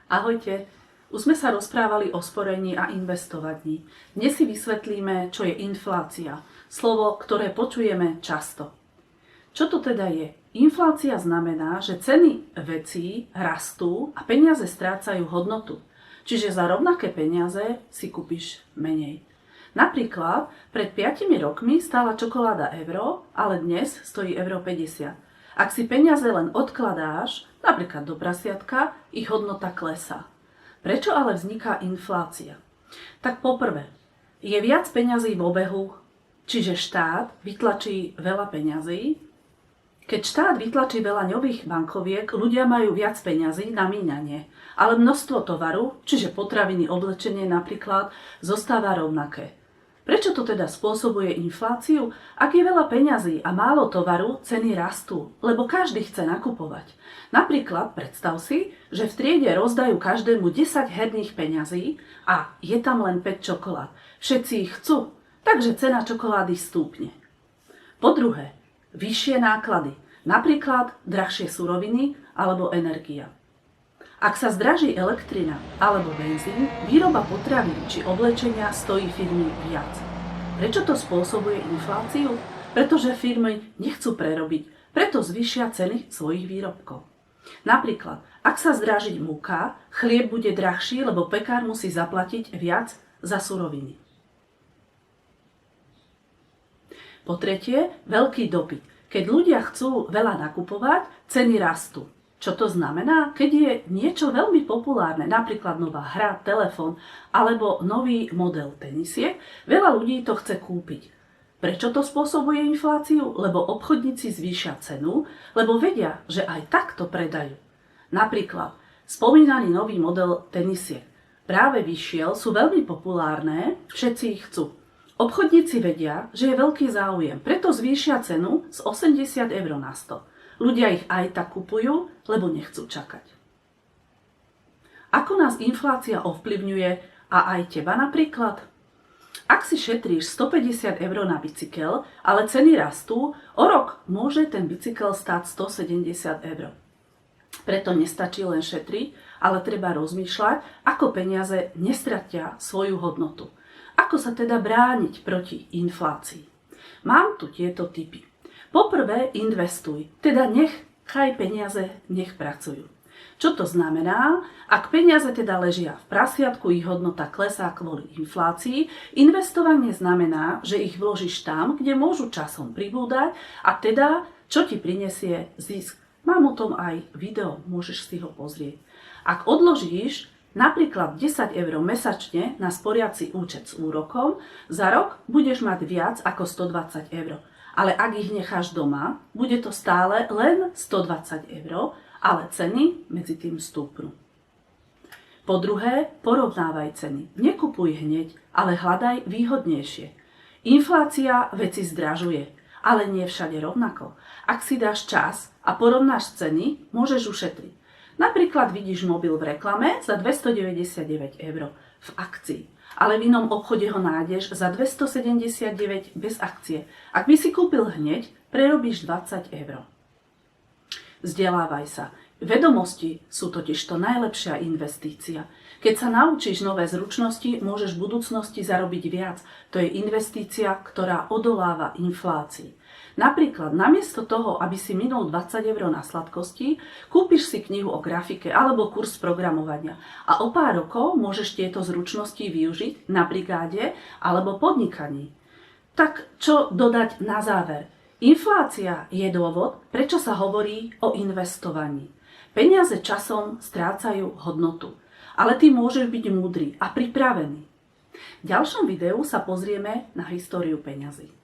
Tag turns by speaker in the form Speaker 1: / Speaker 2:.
Speaker 1: Ahojte, už sme sa rozprávali o sporení a investovaní. Dnes si vysvetlíme, čo je inflácia, slovo, ktoré počujeme často. Čo to teda je? Inflácia znamená, že ceny vecí rastú a peniaze strácajú hodnotu. Čiže za rovnaké peniaze si kúpiš menej. Napríklad, pred 5 rokmi stála čokoláda euro, ale dnes stojí euro 50. Ak si peniaze len odkladáš, napríklad do prasiatka, ich hodnota klesá. Prečo ale vzniká inflácia? Tak poprvé, je viac peňazí v obehu, čiže štát vytlačí veľa peňazí. Keď štát vytlačí veľa nových bankoviek, ľudia majú viac peňazí na míňanie, ale množstvo tovaru, čiže potraviny, oblečenie napríklad, zostáva rovnaké. Prečo to teda spôsobuje infláciu? Ak je veľa peňazí a málo tovaru, ceny rastú, lebo každý chce nakupovať. Napríklad predstav si, že v triede rozdajú každému 10 herných peňazí a je tam len 5 čokolád. Všetci ich chcú, takže cena čokolády stúpne. Po druhé, vyššie náklady, napríklad drahšie suroviny alebo energia. Ak sa zdraží elektrina alebo benzín, výroba potravín či oblečenia stojí firmy viac. Prečo to spôsobuje infláciu? Pretože firmy nechcú prerobiť, preto zvýšia ceny svojich výrobkov. Napríklad, ak sa zdraží múka, chlieb bude drahší, lebo pekár musí zaplatiť viac za suroviny. Po tretie, veľký dopyt. Keď ľudia chcú veľa nakupovať, ceny rastú. Čo to znamená? Keď je niečo veľmi populárne, napríklad nová hra, telefón alebo nový model tenisiek, veľa ľudí to chce kúpiť. Prečo to spôsobuje infláciu? Lebo obchodníci zvýšia cenu, lebo vedia, že aj tak to predajú. Napríklad spomínaný nový model tenisiek práve vyšiel, sú veľmi populárne, všetci ich chcú. Obchodníci vedia, že je veľký záujem, preto zvýšia cenu z 80 eur na 100. Ľudia ich aj tak kupujú, lebo nechcú čakať. Ako nás inflácia ovplyvňuje a aj teba napríklad? Ak si šetríš 150 eur na bicykel, ale ceny rastú, o rok môže ten bicykel stáť 170 eur. Preto nestačí len šetriť, ale treba rozmýšľať, ako peniaze nestratia svoju hodnotu. Ako sa teda brániť proti inflácii? Mám tu tieto tipy. Poprvé investuj, teda nechaj peniaze, nech pracujú. Čo to znamená? Ak peniaze teda ležia v prasiatku, ich hodnota klesá kvôli inflácii, investovanie znamená, že ich vložíš tam, kde môžu časom pribúdať a teda, čo ti prinesie zisk. Mám o tom aj video, môžeš si ho pozrieť. Ak odložíš napríklad 10 eur mesačne na sporiaci účet s úrokom, za rok budeš mať viac ako 120 eur. Ale ak ich necháš doma, bude to stále len 120 eur, ale ceny medzi tým stúpnu. Po druhé, porovnávaj ceny. Nekupuj hneď, ale hľadaj výhodnejšie. Inflácia veci zdražuje, ale nie všade rovnako. Ak si dáš čas a porovnáš ceny, môžeš ušetriť. Napríklad vidíš mobil v reklame za 299 eur v akcii, ale v inom obchode ho nájdeš za 279 bez akcie. Ak by si kúpil hneď, prerobíš 20 eur. Vzdelávaj sa. Vedomosti sú totižto najlepšia investícia. Keď sa naučíš nové zručnosti, môžeš v budúcnosti zarobiť viac. To je investícia, ktorá odoláva inflácii. Napríklad, namiesto toho, aby si minul 20 eur na sladkosti, kúpiš si knihu o grafike alebo kurz programovania a o pár rokov môžeš tieto zručnosti využiť na brigáde alebo podnikaní. Tak čo dodať na záver? Inflácia je dôvod, prečo sa hovorí o investovaní. Peniaze časom strácajú hodnotu, ale ty môžeš byť múdry a pripravený. V ďalšom videu sa pozrieme na históriu peňazí.